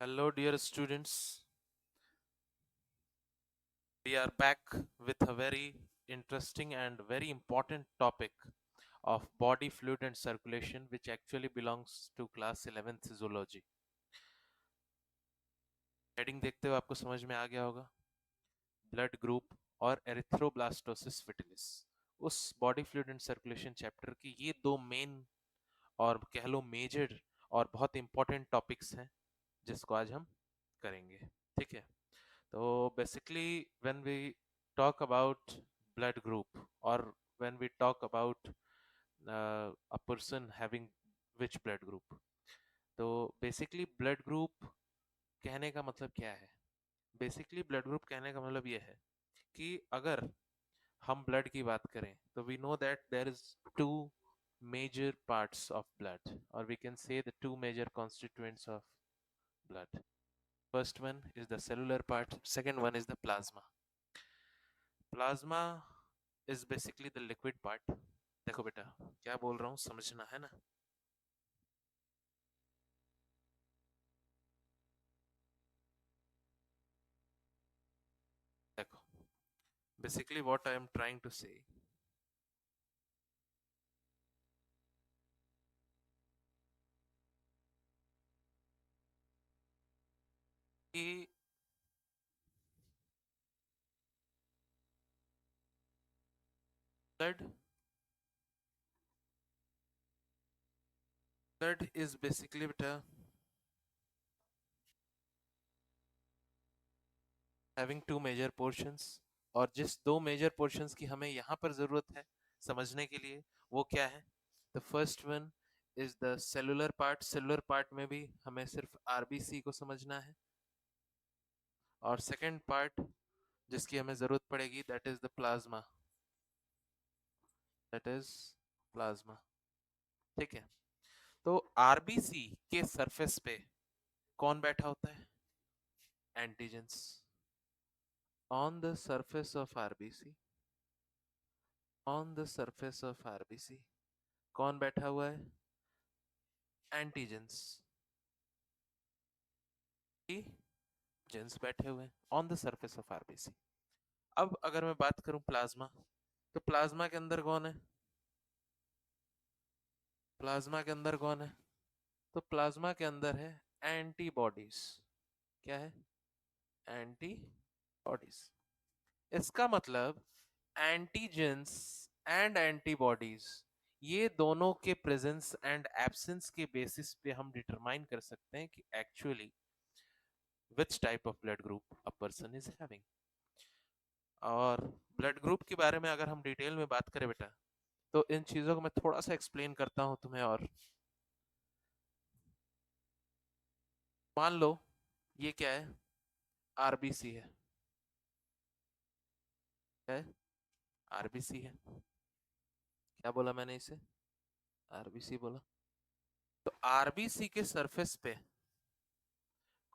Hello, dear students. We are back with a very interesting and very important topic of body fluid and circulation, which actually belongs to class 11th zoology. Heading देखते हुए आपको समझ में आ गया होगा blood group और erythroblastosis फिटिलिस। उस body fluid and circulation chapter की ये दो मेन और कह लो मेजर और बहुत इंपॉर्टेंट टॉपिक्स हैं जिसको आज हम करेंगे। ठीक है, तो basically when we talk about blood group or when we talk about a person having which blood group, तो basically blood group कहने का मतलब क्या है? बेसिकली ब्लड ग्रुप कहने का मतलब ये है कि अगर हम ब्लड की बात करें तो we know that there is two major parts of blood, or we can say the two major constituents of blood. First one is the cellular part, second one is the plasma. Plasma is basically the liquid part. देखो बेटा, क्या बोल रहा हूँ समझना है ना। देखो, basically what I am trying to say कि ब्लड ब्लड इज बेसिकली बेटा हैविंग टू मेजर पोर्शंस, और जिस दो मेजर पोर्शंस की हमें यहाँ पर जरूरत है समझने के लिए वो क्या है? The first one is the cellular part. Cellular part में भी हमें सिर्फ आरबीसी को समझना है, और सेकंड पार्ट जिसकी हमें जरूरत पड़ेगी that is the plasma. That is plasma. ठीक है, तो आरबीसी के सरफेस पे कौन बैठा होता है? Antigens. On the surface of RBC, on the surface of RBC कौन बैठा हुआ है? एंटीजेंस। एंटीजेंस बैठे हुए हैं on the surface of RBC. अब अगर मैं बात करूं प्लाज्मा, तो प्लाज्मा के अंदर कौन है? प्लाज्मा के अंदर कौन है? तो प्लाज्मा के अंदर है एंटीबॉडीज। क्या है? एंटीबॉडीज। इसका मतलब एंटीजेंस एंड एंटीबॉडीज, ये दोनों के प्रेजेंस एंड एब्सेंस के बेसिस पे हम डिटरमाइन कर सकते हैं कि actually which type of blood group a person is having. और ब्लड ग्रुप के बारे में अगर हम डिटेल में बात करें बेटा, तो इन चीजों को मैं थोड़ा सा एक्सप्लेन करता हूं तुम्हें। और मान लो ये क्या है? आरबीसी है। क्या है? आरबीसी है। क्या बोला मैंने इसे? आरबीसी बोला। तो आरबीसी के सरफेस पे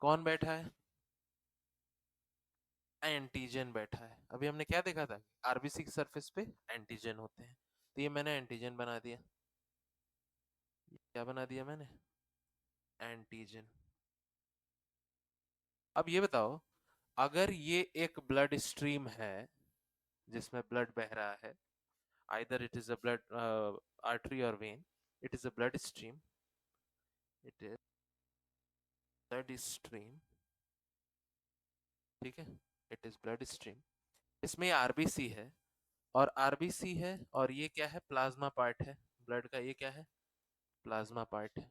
कौन बैठा है? एंटीजन बैठा है। अभी हमने क्या देखा था? आरबीसी के सरफेस पे एंटीजन होते हैं, तो ये मैंने एंटीजन बना दिया। क्या बना दिया मैंने? एंटीजन। अब ये बताओ, अगर ये एक ब्लड स्ट्रीम है जिसमें ब्लड बह रहा है, either it is a blood artery or vein, it is a blood stream, it is blood stream. ठीक है, इट इज ब्लड स्ट्रीम। इसमें आरबीसी है, और आरबीसी है, और ये क्या है? प्लाज्मा पार्ट है ब्लड का। ये क्या है? प्लाज्मा पार्ट है।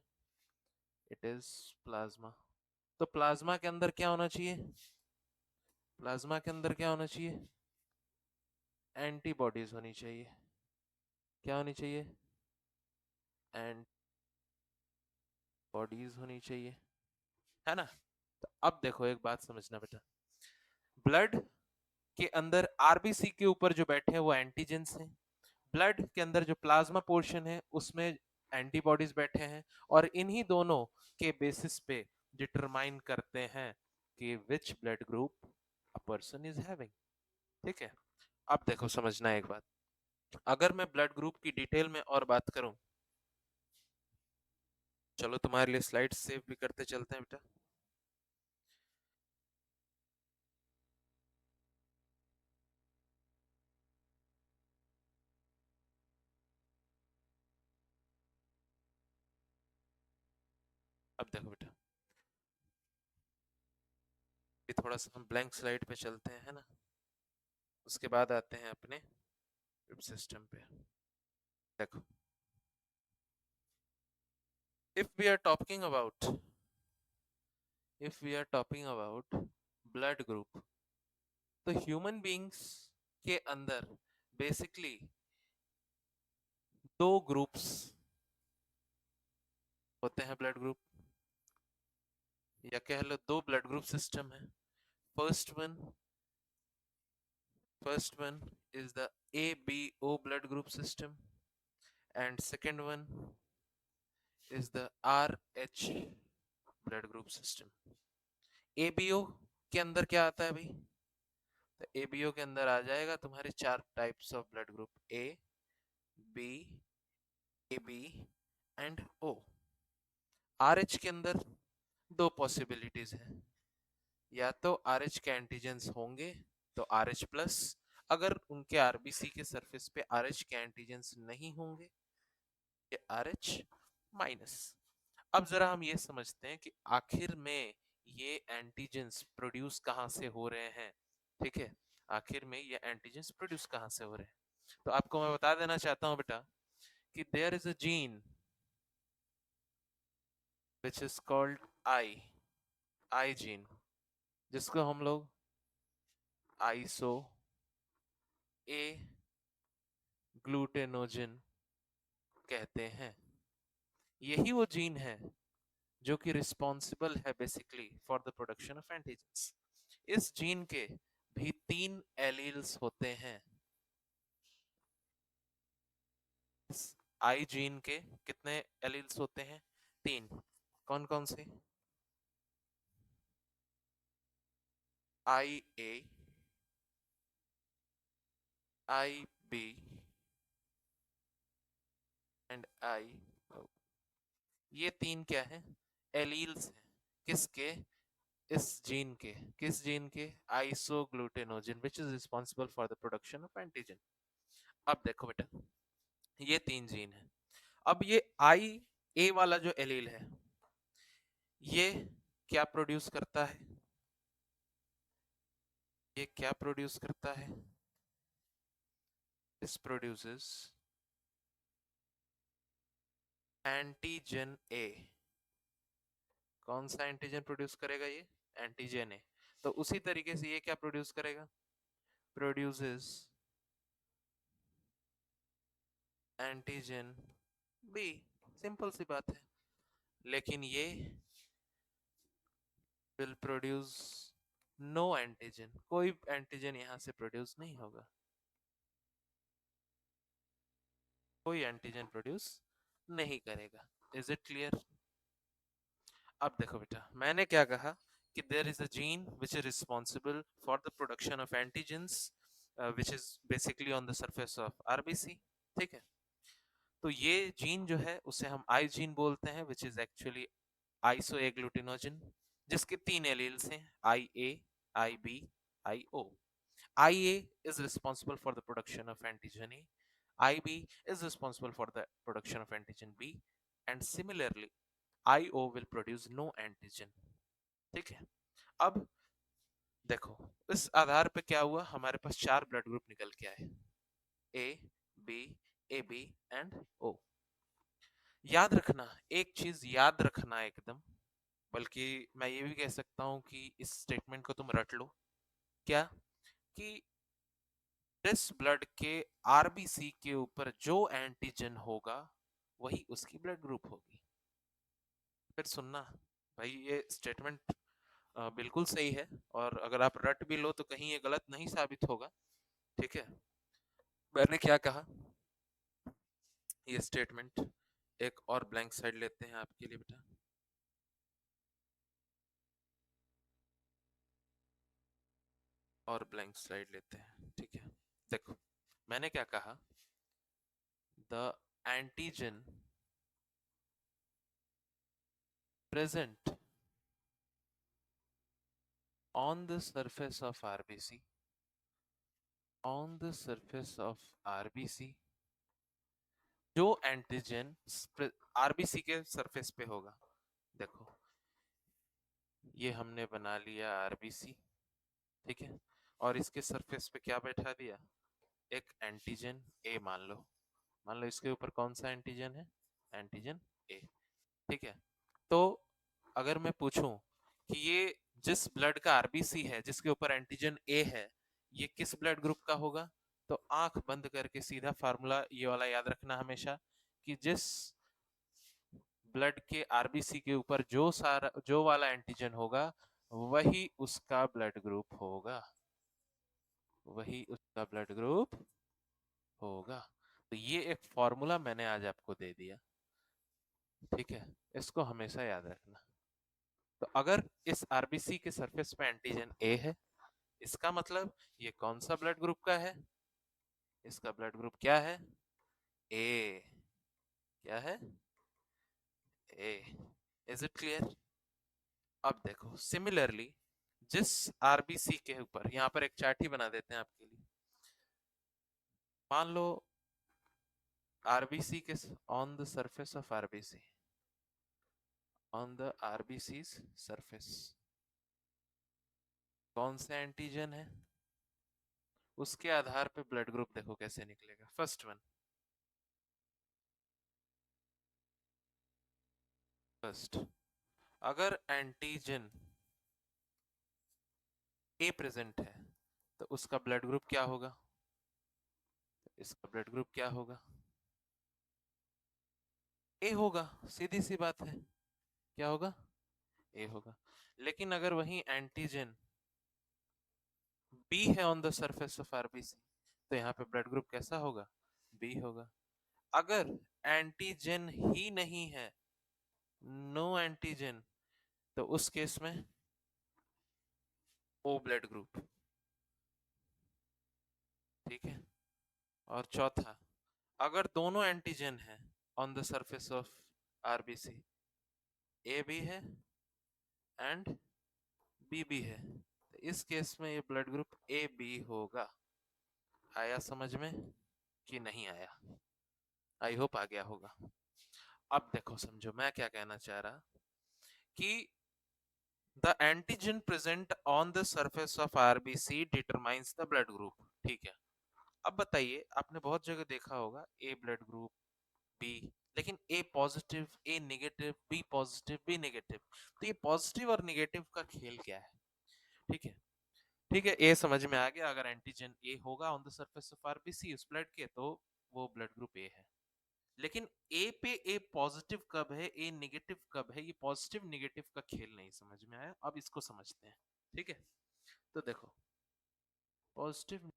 It is plasma. तो प्लाज्मा के अंदर क्या होना चाहिए? प्लाज्मा के अंदर क्या होना चाहिए? एंटीबॉडीज होनी चाहिए। क्या होनी चाहिए? एंटीबॉडीज होनी चाहिए, है ना? तो अब देखो, एक बात समझना बेटा, ब्लड के अंदर आरबीसी के ऊपर जो बैठे हैं वो एंटीजेंस हैं, ब्लड के अंदर जो प्लाज्मा पोर्शन है उसमें एंटीबॉडीज बैठे हैं, और इन्हीं दोनों के बेसिस पे डिटरमाइन करते हैं कि which blood group a person is having. ठीक है, अब देखो समझना एक बात, अगर मैं ब्लड ग्रुप की डिटेल में और बात करूं, चलो तुम्हारे लिए स्लाइड सेव भी करते चलते हैं बेटा। अब देखो बेटा, ये थोड़ा सा हम ब्लैंक स्लाइड पे चलते हैं, है ना, उसके बाद आते हैं अपने सिस्टम पे। देखो, if we are talking about if we are talking about blood group, तो ह्यूमन बीइंग्स के अंदर बेसिकली दो ग्रुप्स होते हैं ब्लड ग्रुप, या कह लो दो ब्लड ग्रुप सिस्टम है। First one first one is the ABO blood group system, and second one is the RH blood group system। ABO के अंदर क्या आता है भाई? तो ABO के अंदर आ जाएगा तुम्हारे चार types of blood group, A, B, AB and O। RH के अंदर दो पॉसिबिलिटीज है, या तो RH के एंटीजेंस होंगे तो RH प्लस, अगर उनके RBC के सरफेस पे RH के एंटीजेंस नहीं होंगे ये RH माइनस। अब जरा हम ये समझते हैं कि आखिर में ये एंटीजेंस प्रोड्यूस कहाँ से हो रहे हैं। ठीक है, आखिर में ये एंटीजेंस प्रोड्यूस कहाँ से हो रहे हैं, तो आपको मैं बता देना चाहता हूँ बेटा कि there is a gene which is called I gene, जिसको हम लोग आइसो ए ग्लूटेनोजन कहते हैं। यही वो जीन है जो कि रिस्पॉन्सिबल है basically for the production of antigens. इस जीन के भी तीन एलील्स होते हैं। इस आई जीन के कितने एलील्स होते हैं? तीन। कौन कौन से? आई A, I B and I ओ। ये तीन क्या है? एलील्स हैं। किसके? इस जीन के। किस जीन के? Isoagglutinogen which is responsible for the production of antigen. अब देखो बेटा, ये तीन जीन है। अब ये आई ए वाला जो एलील है ये क्या प्रोड्यूस करता है? ये क्या प्रोड्यूस करता है? दिस प्रोड्यूसेस एंटीजन ए। कौन सा एंटीजन प्रोड्यूस करेगा? ये एंटीजन ए। तो उसी तरीके से ये क्या प्रोड्यूस करेगा? Produces antigen B. सिंपल सी बात है। लेकिन ये विल प्रोड्यूस नो एंटीजन, कोई एंटीजन यहां से प्रोड्यूस नहीं होगा, कोई एंटीजन प्रोड्यूस नहीं करेगा। Is it clear? अब देखो बेटा, मैंने क्या कहा कि there is a gene which is responsible for the production of antigens which is basically on the surface of RBC. ठीक है, तो ये जीन जो है उसे हम आई जीन बोलते हैं, which is actually isoagglutinogen, जिसके तीन एलील्स हैं, I A, I B, I O. I A is responsible for the production of antigen A, IB is responsible for the production of antigen B, and similarly IO will produce no antigen। ठीक है, अब देखो इस आधार पे क्या हुआ, हमारे पास चार ब्लड ग्रुप निकल के आए, A B, A B and O. याद रखना, एक चीज याद रखना एकदम, बल्कि मैं ये भी कह सकता हूं कि इस स्टेटमेंट को तुम रट लो। क्या? कि इस ब्लड के आरबीसी के ऊपर जो एंटीजन होगा वही उसकी ब्लड ग्रुप होगी। फिर सुनना भाई, ये स्टेटमेंट बिल्कुल सही है, और अगर आप रट भी लो तो कहीं ये गलत नहीं साबित होगा। ठीक है, मैंने क्या कहा, ये स्टेटमेंट, एक और ब्लैंक साइड लेते हैं आपके लिए बेटा, और ब्लैंक स्लाइड लेते हैं। ठीक है, देखो मैंने क्या कहा, the antigen present on the surface of RBC, on the surface of RBC, जो एंटीजन आरबीसी के सरफेस पे होगा। देखो ये हमने बना लिया आरबीसी, ठीक है, और इसके सरफेस पे क्या बैठा दिया, एक एंटीजन ए मान लो इसके ऊपर कौन सा एंटीजन है, एंटीजन ए, ठीक है। तो अगर मैं पूछूं कि ये जिस ब्लड का आरबीसी है जिसके ऊपर एंटीजन ए है, ये किस ब्लड ग्रुप का होगा, तो आंख बंद करके सीधा फार्मूला ये वाला याद रखना हमेशा, कि जिस ब्लड के आरबीसी के ऊपर जो वाला एंटीजन होगा, वही उसका ब्लड ग्रुप होगा, वही उसका ब्लड ग्रुप होगा। तो ये एक फॉर्मूला मैंने आज आपको दे दिया, ठीक है, इसको हमेशा याद रखना। तो अगर इस आरबीसी के सरफेस पे एंटीजन ए है, इसका मतलब ये कौन सा ब्लड ग्रुप का है, इसका ब्लड ग्रुप क्या है, ए, क्या है, ए। Is it clear? अब देखो सिमिलरली जिस आरबीसी के ऊपर, यहाँ पर एक चार्ट ही बना देते हैं आपके लिए, मान लो आरबीसी के, on the surface of RBC, on the RBC surface कौन सा एंटीजन है, उसके आधार पे ब्लड ग्रुप देखो कैसे निकलेगा। फर्स्ट वन, फर्स्ट, अगर एंटीजन ए प्रेजेंट है तो उसका ब्लड ग्रुप क्या होगा, इसका ब्लड ग्रुप क्या होगा, ए होगा, सीधी सी बात है, क्या होगा, ए होगा। लेकिन अगर वही एंटीजन बी है on the surface of RBC, तो यहाँ पे ब्लड ग्रुप कैसा होगा, बी होगा। अगर एंटीजन ही नहीं है, नो एंटीजन, तो उस केस में ओ ब्लड ग्रुप, ठीक है। और चौथा, अगर दोनों एंटीजन है on the surface of RBC, A भी है एंड बी भी है, तो इस केस में ये ब्लड ग्रुप ए बी होगा। आया समझ में कि नहीं आया? आई होप आ गया होगा। अब देखो समझो मैं क्या कहना चाह रहा, कि the antigen present on the surface of RBC determines the blood group, ठीक है। अब बताइए, आपने बहुत जगह देखा होगा ए ब्लड ग्रुप, बी, लेकिन A positive, A negative, B positive, B negative, तो ये पॉजिटिव और नेगेटिव का खेल क्या है, ठीक है। ठीक है, ए समझ में आ गया, अगर एंटीजन ए होगा on the surface of RBC उस ब्लड के, तो वो ब्लड ग्रुप ए है। लेकिन ए पे ए पॉजिटिव कब है, ए नेगेटिव कब है, ये पॉजिटिव नेगेटिव का खेल नहीं समझ में आया, अब इसको समझते हैं, ठीक है। तो देखो पॉजिटिव,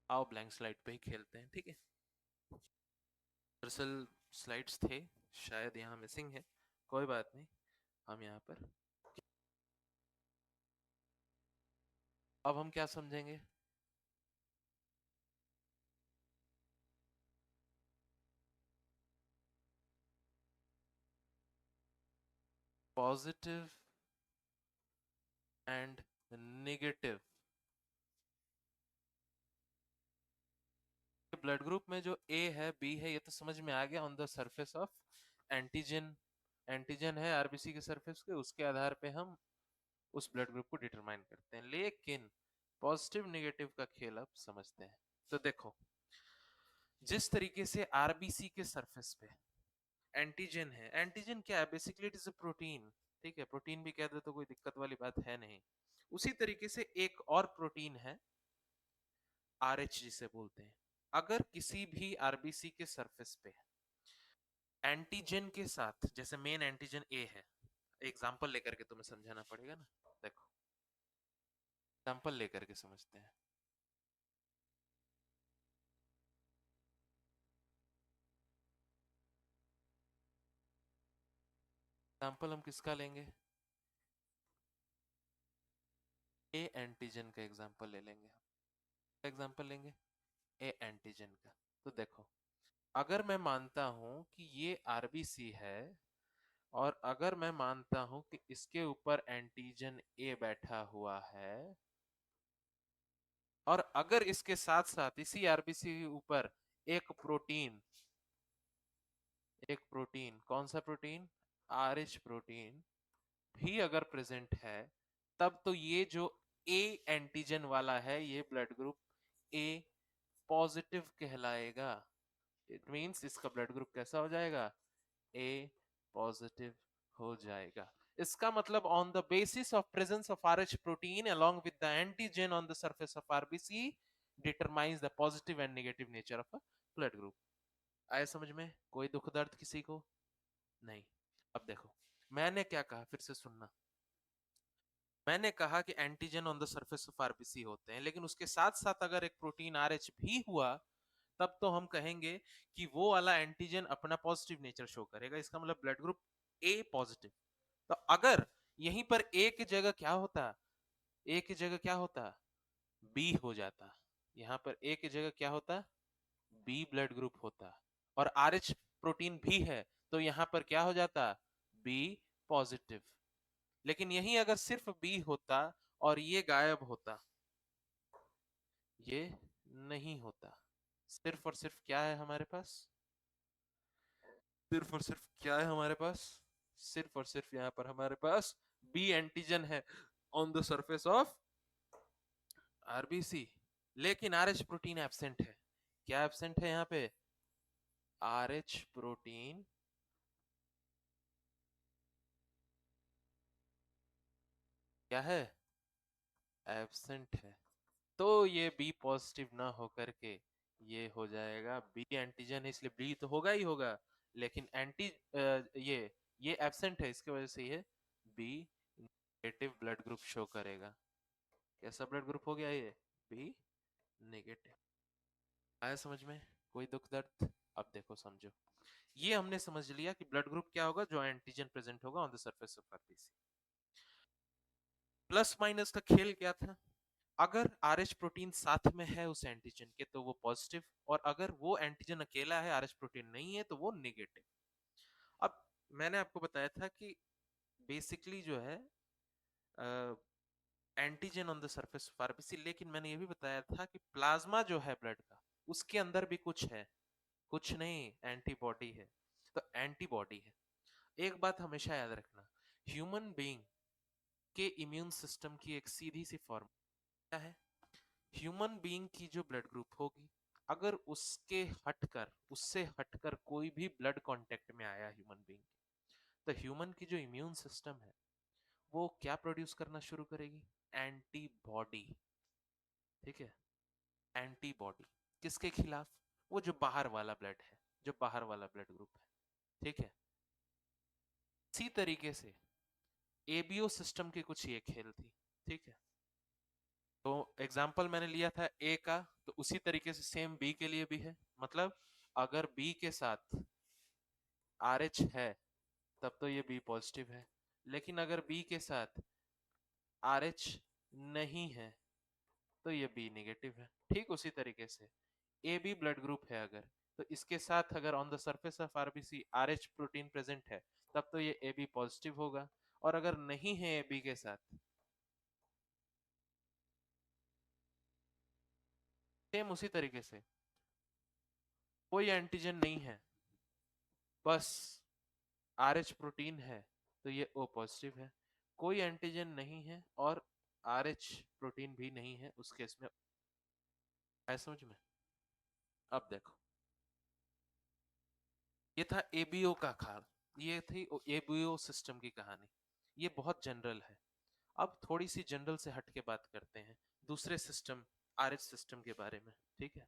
आओ ब्लैंक स्लाइड पे ही खेलते हैं, ठीक है। दरअसल स्लाइड्स थे शायद यहाँ मिसिंग है, कोई बात नहीं, हम यहाँ पर, अब हम क्या समझेंगे, positive and negative blood group में जो ए है बी है, ये तो समझ में आ गया, on the surface of antigen, antigen है आरबीसी के सरफेस के, उसके आधार पे हम उस ब्लड ग्रुप को डिटरमाइन करते हैं। लेकिन पॉजिटिव नेगेटिव का खेल अब समझते हैं। तो देखो जिस तरीके से आरबीसी के सरफेस पे एंटीजन है, एंटीजन क्या है, basically it is a protein, ठीक है, प्रोटीन भी कह दो तो कोई दिक्कत वाली बात है नहीं। उसी तरीके से एक और प्रोटीन है आरएच जिसे बोलते हैं। अगर किसी भी आरबीसी के सरफेस पे एंटीजन के साथ, जैसे मेन एंटीजन ए है, एग्जांपल लेकर के तुम्हें समझाना पड़ेगा ना, देखो एग्जांपल लेकर के समझते हैं। एग्जांपल हम किसका लेंगे, ए एंटीजन का एग्जांपल ले लेंगे हम। एग्जांपल लेंगे ए एंटीजन का। तो देखो, अगर मैं मानता हूं कि ये आरबीसी है और अगर मैं मानता हूं कि इसके ऊपर एंटीजन ए बैठा हुआ है और अगर इसके साथ साथ इसी आरबीसी के ऊपर एक प्रोटीन, कौन सा प्रोटीन, आरएच प्रोटीन भी अगर प्रेजेंट है, तब तो ये जो ए एंटीजन वाला है ये ब्लड ग्रुप ए पॉजिटिव कहलाएगा। इट मींस इसका ब्लड ग्रुप कैसा हो जाएगा, ए पॉजिटिव हो जाएगा। इसका मतलब on the basis of presence of RH protein along with the antigen on the surface of RBC determines the positive and negative nature of a blood group. आए समझ में, कोई दुख दर्द किसी को नहीं। अब देखो मैंने क्या कहा, फिर से सुनना। मैंने कहा कि antigen on the surface of RBC होते हैं, लेकिन उसके साथ साथ अगर एक प्रोटीन आरएच भी हुआ तब तो हम कहेंगे कि वो वाला एंटीजन अपना पॉजिटिव नेचर शो करेगा, इसका मतलब ब्लड ग्रुप ए पॉजिटिव। तो अगर यहीं पर ए की जगह क्या होता, ए की जगह क्या होता, बी हो जाता। यहां पर ए की जगह क्या होता, बी ब्लड ग्रुप होता। और आरएच प्रोटीन भी है तो यहां पर क्या हो जाता, बी पॉजिटिव। लेकिन यही अगर सिर्फ बी होता और ये गायब होता, ये नहीं होता, सिर्फ और सिर्फ क्या है हमारे पास, सिर्फ और सिर्फ क्या है हमारे पास, सिर्फ और सिर्फ यहाँ पर हमारे पास बी एंटीजन है on the surface of RBC. लेकिन आरएच प्रोटीन एब्सेंट है। क्या एब्सेंट है यहाँ पे, आरएच प्रोटीन क्या है, एब्सेंट है। तो ये बी पॉजिटिव ना होकर के ये हो जाएगा बी एंटीजन है, इसलिए बी तो होगा ही होगा, लेकिन ये एब्सेंट है, इसकी वजह से ये B negative blood group show करेगा। कैसा ब्लड ग्रुप हो गया ये, बी नेगेटिव। आया समझ में, कोई दुख दर्द। अब देखो समझो, ये हमने समझ लिया कि ब्लड ग्रुप क्या होगा, जो एंटीजन प्रेजेंट होगा on the surface of RBC. Plus minus का खेल क्या था, अगर आरएच प्रोटीन साथ में है उस एंटीजन के तो वो पॉजिटिव, और अगर वो एंटीजन अकेला है आरएच प्रोटीन नहीं है तो वो नेगेटिव। अब मैंने आपको बताया था कि बेसिकली जो है antigen on the surface of RBC, लेकिन मैंने ये भी बताया था कि प्लाज्मा जो है ब्लड का उसके अंदर भी कुछ है, कुछ नहीं, एंटीबॉडी है। तो एंटीबॉडी है। एक बात हमेशा याद रखना, ह्यूमन बीइंग के इम्यून सिस्टम की एक सीधी सी फॉर्मूला है, ह्यूमन बीइंग की जो ब्लड ग्रुप होगी, अगर उससे हटकर कोई भी ब्लड कांटेक्ट में आया ह्यूमन बीइंग के, तो ह्यूमन की जो इम्यून सिस्टम है वो क्या प्रोड्यूस करना शुरू करेगी, एंटीबॉडी। ठीक है, एंटीबॉडी किसके खिलाफ, वो जो बाहर वाला ब्लड है, जो बाहर वाला ब्लड ग्रुप है। ठीक है, इसी तरीके से एबीओ सिस्टम की कुछ ये खेल थी। ठीक है, तो एग्जाम्पल मैंने लिया था ए का, तो उसी तरीके से सेम बी के लिए भी है। मतलब अगर बी के साथ आर एच है तब तो ये बी पॉजिटिव है, लेकिन अगर बी के साथ आर एच नहीं है तो ये बी नेगेटिव है। ठीक उसी तरीके से ए बी ब्लड ग्रुप है अगर, तो इसके साथ अगर on the surface of RBC RH protein present है तब तो ये ए बी पॉजिटिव होगा, और अगर नहीं है ए बी के साथ, सेम उसी तरीके से कोई एंटीजन नहीं है, बस आरएच प्रोटीन है तो ये ओ पॉजिटिव है। कोई एंटीजन नहीं है और आरएच प्रोटीन भी नहीं है, उस केस में है समझ में। अब देखो, ये था एबीओ का खाल, ये थी एबीओ सिस्टम की कहानी, ये बहुत जनरल है। अब थोड़ी सी जनरल से हट के बात करते हैं दूसरे सिस्टम, आरएच सिस्टम के बारे में। ठीक है,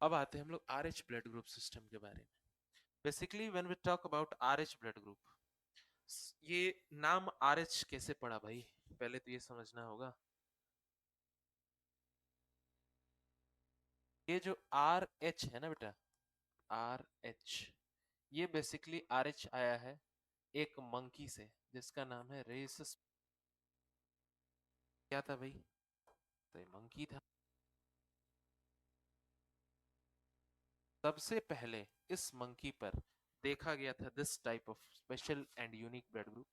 अब आते हैं हम लोग आरएच ब्लड ग्रुप सिस्टम के बारे में। Basically when we talk about Rh blood group, ये नाम आरएच कैसे पड़ा भाई, पहले तो ये समझना होगा। ये जो आर एच है ना बेटा, आर एच, ये बेसिकली आर एच आया है एक मंकी से जिसका नाम है रेसस। क्या था भाई? तो ये मंकी था। सबसे पहले इस मंकी पर देखा गया था this type of special and unique blood group.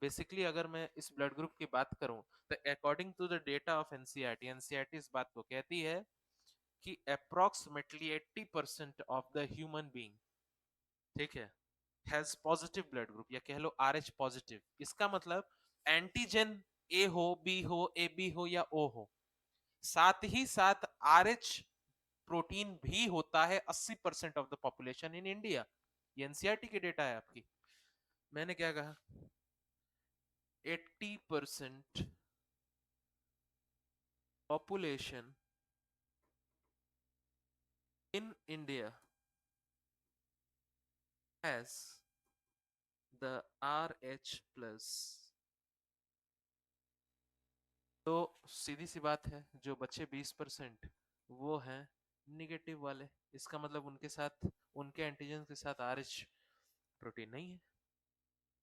Basically अगर मैं इस ब्लड ग्रुप की बात करूं तो according to the data of NCERT, NCERT इस बात को कहती है कि approximately 80% of the human being, ठीक है, हैज पॉजिटिव ब्लड ग्रुप या कह लो आरएच पॉजिटिव। इसका मतलब एंटीजन ए हो, बी हो, ए बी हो या ओ हो, साथ ही साथ आरएच प्रोटीन भी होता है 80% of the population in India. ये एनसीईआरटी की डेटा है आपकी। मैंने क्या कहा? 80% population in India has the RH plus। तो सीधी सी बात है, जो बच्चे 20% वो हैं निगेटिव वाले। इसका मतलब उनके साथ, उनके एंटीजन के साथ आरएच प्रोटीन नहीं है।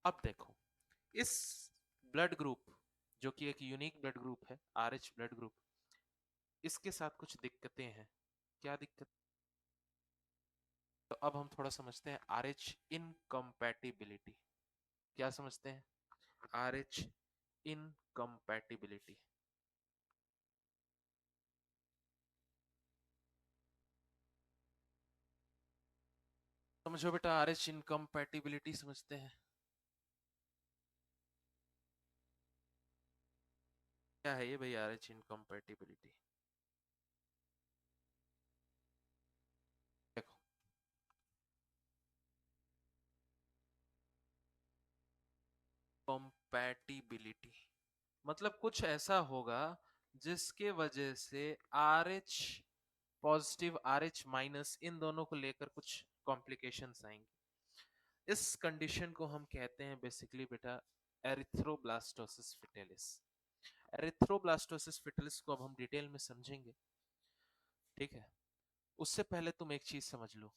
अब देखो, इस ब्लड ग्रुप जो कि एक यूनिक ब्लड ग्रुप है, आरएच ब्लड ग्रुप, इसके साथ कुछ दिक्कतें हैं। क्या दिक्कत? तो अब हम थोड़ा समझते हैं आरएच इनकम्पैटिबिलिटी। क्या समझते हैं? RH incompatibility. समझो बेटा, आरएच इनकम्पैटिबिलिटी समझते हैं? क्या है ये भाई आरएच इनकम्पैटिबिलिटी? देखो, कंपैटिबिलिटी मतलब कुछ ऐसा होगा जिसके वजह से आरएच पॉजिटिव, आरएच माइनस, इन दोनों को लेकर कुछ कॉम्प्लिकेशंस आएंगे। इस कंडीशन को हम कहते हैं बेसिकली बेटा एरिथ्रोब्लास्टोसिस फिटेलिस। एरिथ्रोब्लास्टोसिस फिटेलिस को अब हम डिटेल में समझेंगे, ठीक है। उससे पहले तुम एक चीज समझ लो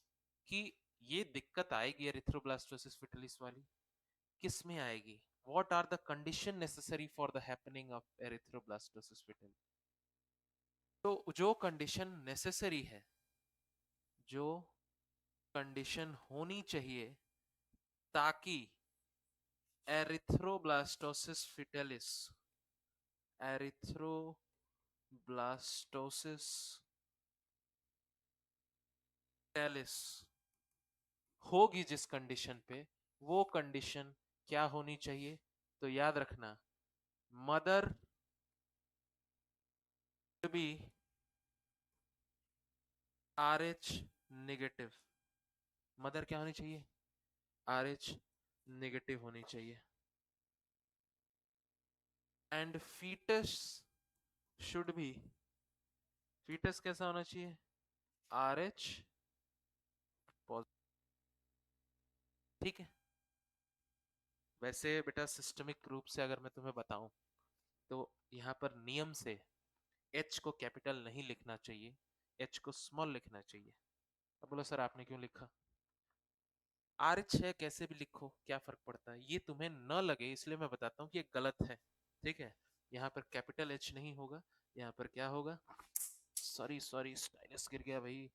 कि ये दिक्कत आएगी एरिथ्रोब्लास्टोसिस फिटेलिस वाली, किस में आएगी? What are the condition necessary for the happening of erythroblastosis fetalis? तो जो कंडीशन नेसेसरी है, जो कंडीशन होनी चाहिए ताकि एरिथ्रोब्लास्टोसिस फिटेलिस, एरिथ्रोब्लास्टोसिस फिटेलिस होगी जिस कंडीशन पे, वो कंडीशन क्या होनी चाहिए? तो याद रखना, mother to be Rh negative. Mother क्या होनी चाहिए? आरएच नेगेटिव होनी चाहिए। And fetus should be, fetus कैसा होना चाहिए? Rh positive. ठीक है। वैसे बेटा सिस्टमिक रूप से अगर मैं तुम्हें बताऊं तो यहाँ पर नियम से एच को कैपिटल नहीं लिखना चाहिए, एच को स्मॉल लिखना चाहिए। अब बोलो सर आपने क्यों लिखा? आरएच है, कैसे भी लिखो, क्या फर्क पड़ता है? ये तुम्हें न लगे इसलिए मैं बताता हूँ कि ये गलत है, ठीक है। यहाँ पर कैपिटल एच नहीं होगा, यहाँ पर क्या होगा? सॉरी सॉरी, स्टाइलस गिर गया भाई।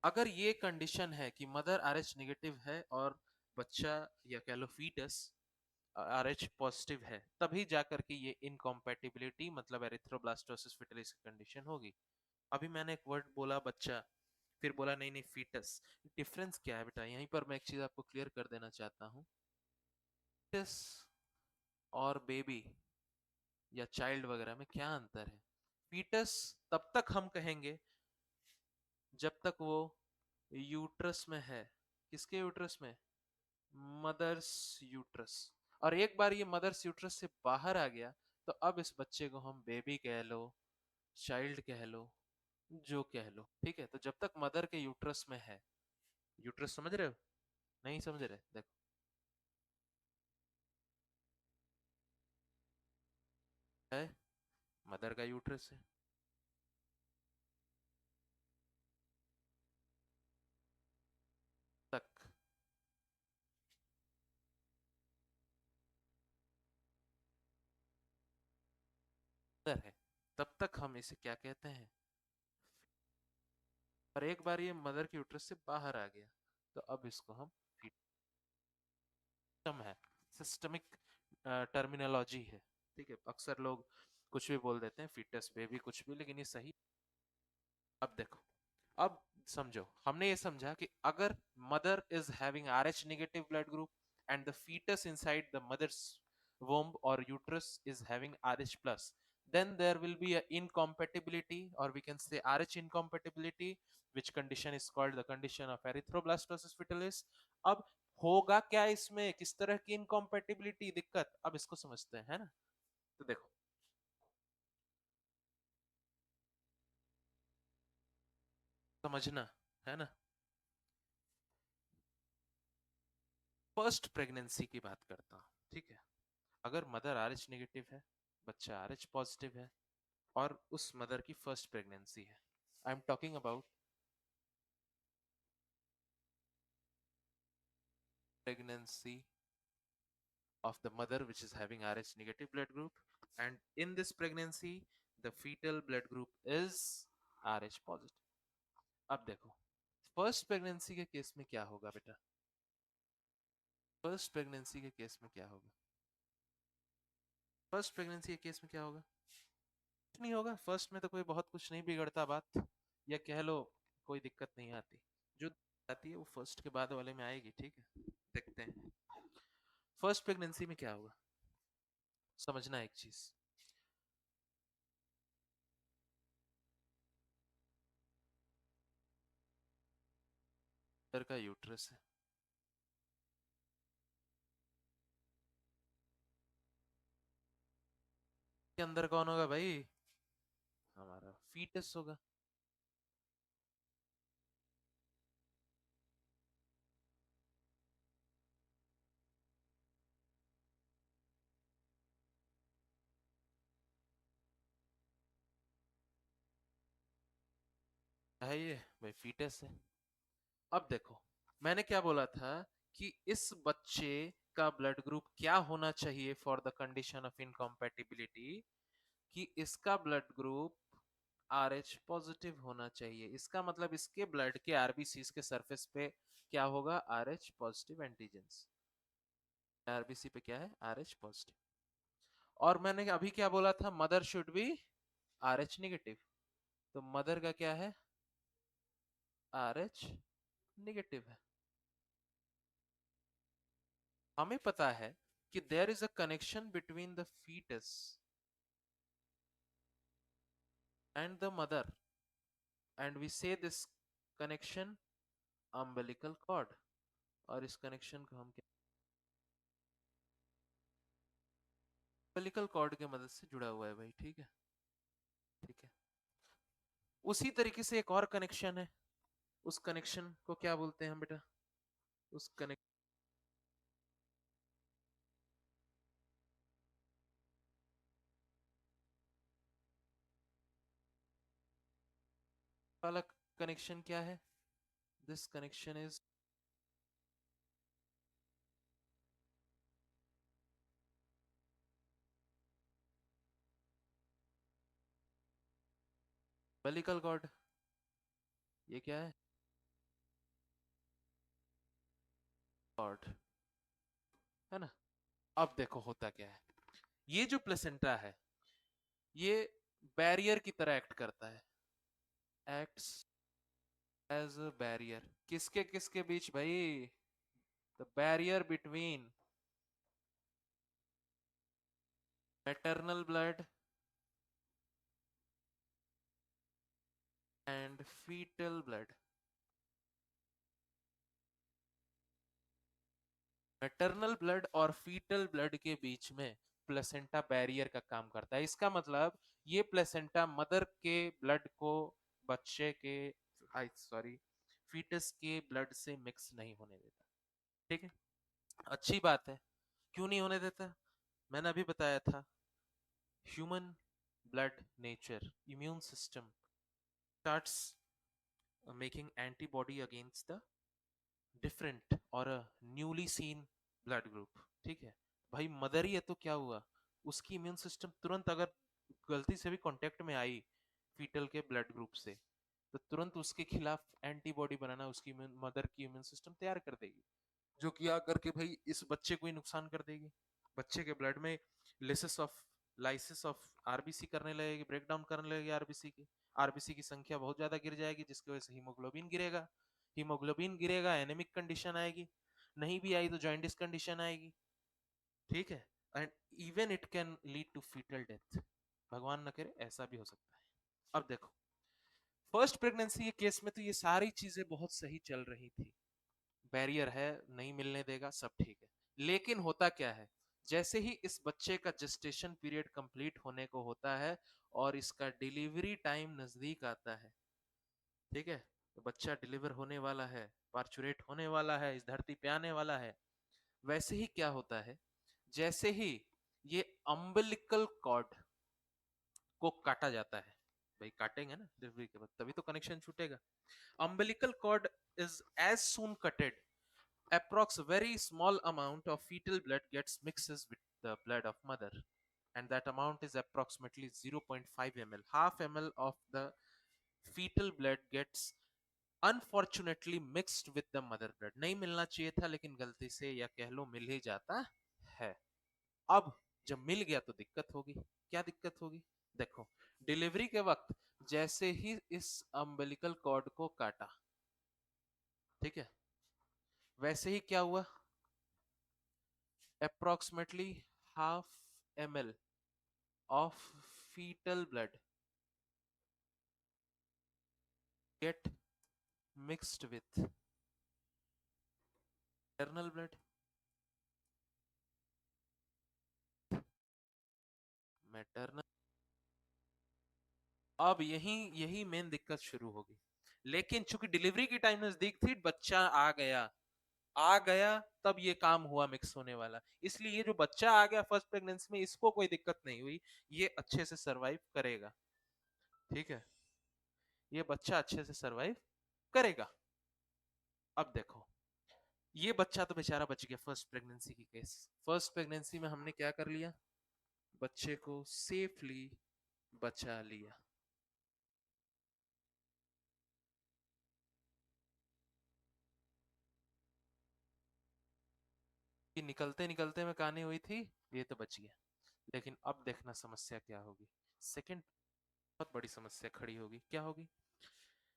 अगर ये कंडीशन है कि मदर आरएच नेगेटिव है और बच्चा या कह लो फीटस आरएच पॉजिटिव है, तभी जाकर के ये इनकॉम्पैटिबिलिटी मतलब एरिथ्रोब्लास्टोसिस फिटलिस की कंडीशन होगी। अभी मैंने एक वर्ड बोला बच्चा, फिर बोला नहीं नहीं फीटस। डिफरेंस क्या है बेटा? यहीं पर मैं एक चीज आपको क्लियर कर देना चाहता हूँ। फीटस और बेबी या चाइल्ड वगैरह में क्या अंतर है? फीटस तब तक हम कहेंगे जब तक वो यूट्रस में है। किसके यूट्रस में? Mother's uterus. और एक बार ये मदर्स यूट्रस से बाहर आ गया तो अब इस बच्चे को हम बेबी कह लो, चाइल्ड कह लो, जो कह लो, ठीक है। तो जब तक मदर के यूट्रस में है, यूट्रस समझ रहे हो? नहीं समझ रहे? देखो, है मदर का यूट्रस है। तक मदर है, तब तक हम इसे क्या कहते हैं? और एक बार ये मदर के यूट्रस से बाहर आ गया तो अब इसको हम सिस्टम है, सिस्टमिक टर्मिनोलॉजी है। ठीक है, अक्सर लोग कुछ भी बोल देते हैं, फीटस बेबी कुछ भी, लेकिन ये सही। अब देखो, अब समझो, हमने ये समझा कि अगर mother is having RH negative blood group and the fetus inside the mother's womb or uterus is having RH plus, then there will be a incompatibility, or we can say RH incompatibility, which condition is called the condition of erythroblastosis fetalis. अब होगा क्या इसमें, किस तरह की incompatibility, दिक्कत, अब इसको समझते हैं, है ना? तो देखो, समझना है ना। फर्स्ट प्रेगनेंसी की बात करता हूँ, ठीक है। अगर मदर RH नेगेटिव है, बच्चा RH पॉजिटिव है, और उस मदर की फर्स्ट प्रेगनेंसी है, I am talking about pregnancy of the mother which is having RH negative blood group, and in this pregnancy the fetal blood group is RH positive. अब देखो, first pregnancy के case में क्या होगा बेटा? First pregnancy के case में क्या होगा? फर्स्ट प्रेगनेंसी के केस में क्या होगा? कुछ नहीं होगा, फर्स्ट में तो कोई बहुत कुछ नहीं बिगड़ता बात, या कह लो कोई दिक्कत नहीं आती। जो आती है वो फर्स्ट के बाद वाले में आएगी, ठीक है। देखते हैं फर्स्ट प्रेगनेंसी में क्या होगा। समझना एक चीज, मदर का यूट्रस है, के अंदर कौन होगा भाई? हमारा फीटस होगा। है ये भाई, फीटस है। अब देखो, मैंने क्या बोला था कि इस बच्चे का ब्लड ग्रुप क्या होना चाहिए for the condition of incompatibility, कि इसका ब्लड ग्रुप RH पॉजिटिव होना चाहिए। इसका मतलब इसके ब्लड के RBC के सरफेस पे क्या होगा? RH positive antigens. RBC पे क्या है? RH positive. और मैंने अभी क्या बोला था? Mother should be RH negative. तो मदर का क्या है? RH नेगेटिव है। हमें पता है कि there is a connection between the fetus and the mother, and we say this connection umbilical cord, और इस कनेक्शन को हम अम्बिलिकल कॉर्ड की मदद से जुड़ा हुआ है भाई, ठीक है। ठीक है, उसी तरीके से एक और कनेक्शन है, उस कनेक्शन को क्या बोलते हैं हम बेटा? उस कनेक्शन वाला कनेक्शन क्या है? This connection is umbilical cord. ये क्या है? कॉर्ड, है ना। अब देखो होता क्या है, ये जो प्लेसेंटा है, ये बैरियर की तरह एक्ट करता है, एक्ट्स एज अ बैरियर। किसके किसके बीच भाई? The barrier between maternal blood and fetal blood. Maternal blood और फीटल ब्लड के बीच में प्लेसेंटा बैरियर का काम करता है। इसका मतलब ये प्लेसेंटा मदर के ब्लड को बच्चे के, सॉरी, फीटस के ब्लड से मिक्स नहीं होने देता। ठीक है, अच्छी बात है। क्यों नहीं होने देता? मैंने अभी बताया था, human blood nature, immune system starts making antibody against the different or a newly seen blood group. ठीक है, भाई मदर ही है तो क्या हुआ, उसकी इम्यून सिस्टम तुरंत अगर गलती से भी कांटेक्ट में आई फीटल के ब्लड ग्रुप से, तो तुरंत उसके खिलाफ एंटीबॉडी बनाना उसकी मदर की इम्यून सिस्टम तैयार कर देगी, जो कि आकर के भाई इस बच्चे को ही नुकसान कर देगी। बच्चे के ब्लड में लाइसिस ऑफ आरबीसी करने लगेगी, ब्रेक डाउन करने लगेगी आरबीसी की। आरबीसी की संख्या बहुत ज्यादा गिर जाएगी, जिसकी वजह से हीमोग्लोबिन गिरेगा। हीमोग्लोबिन गिरेगा, एनेमिक कंडीशन आएगी। नहीं भी आई तो जॉइंटिस कंडीशन आएगी। ठीक है, and even it can lead to fetal death. भगवान न करे ऐसा भी हो सकता है। अब देखो, फर्स्ट प्रेगनेंसी के केस में तो ये सारी चीजें बहुत सही चल रही थी, बैरियर है, नहीं मिलने देगा, सब ठीक है। लेकिन होता क्या है, जैसे ही इस बच्चे का जेस्टेशन पीरियड कंप्लीट होने को होता है और इसका डिलीवरी टाइम नजदीक आता है, ठीक है, तो बच्चा डिलीवर होने वाला है, पार्चुरेट होने वाला है, इस धरती पे आने वाला है, वैसे ही क्या होता है, जैसे ही ये अम्बिलिकल कॉर्ड को काटा जाता है, भाई काटेंगे ना डिलीवरी के बाद, तभी तो कनेक्शन छूटेगा। Umbilical cord is as soon cutted, approx very small amount of fetal blood gets mixes with the blood of mother, and that amount is approximately 0.5 ml. Half ml of the fetal blood gets unfortunately mixed with the mother blood. नहीं मिलना चाहिए था, लेकिन गलती से या कह लो मिल ही जाता है। अब जब मिल गया तो दिक्कत होगी। क्या दिक्कत होगी, देखो, डिलीवरी के वक्त जैसे ही इस अम्बिलिकल कॉर्ड को काटा, ठीक है, वैसे ही क्या हुआ, approximately half ml of fetal blood get mixed with maternal blood, maternal। अब यही यही मेन दिक्कत शुरू होगी। लेकिन चूंकि डिलीवरी की टाइम नजदीक थी, बच्चा आ गया, तब ये काम हुआ मिक्स होने वाला, इसलिए ये जो बच्चा आ गया फर्स्ट प्रेगनेंसी में, इसको कोई दिक्कत नहीं हुई, ये अच्छे से सरवाइव करेगा। ठीक है, ये बच्चा अच्छे से सरवाइव करेगा। अब देखो, ये बच्चा तो बेचारा बच गया फर्स्ट प्रेगनेंसी की केस। फर्स्ट प्रेगनेंसी में हमने क्या कर लिया, बच्चे को सेफली बचा लिया। कि निकलते निकलते में कहानी हुई थी, ये तो बच गया। लेकिन अब देखना समस्या क्या होगी, सेकंड बहुत बड़ी समस्या खड़ी होगी। क्या होगी,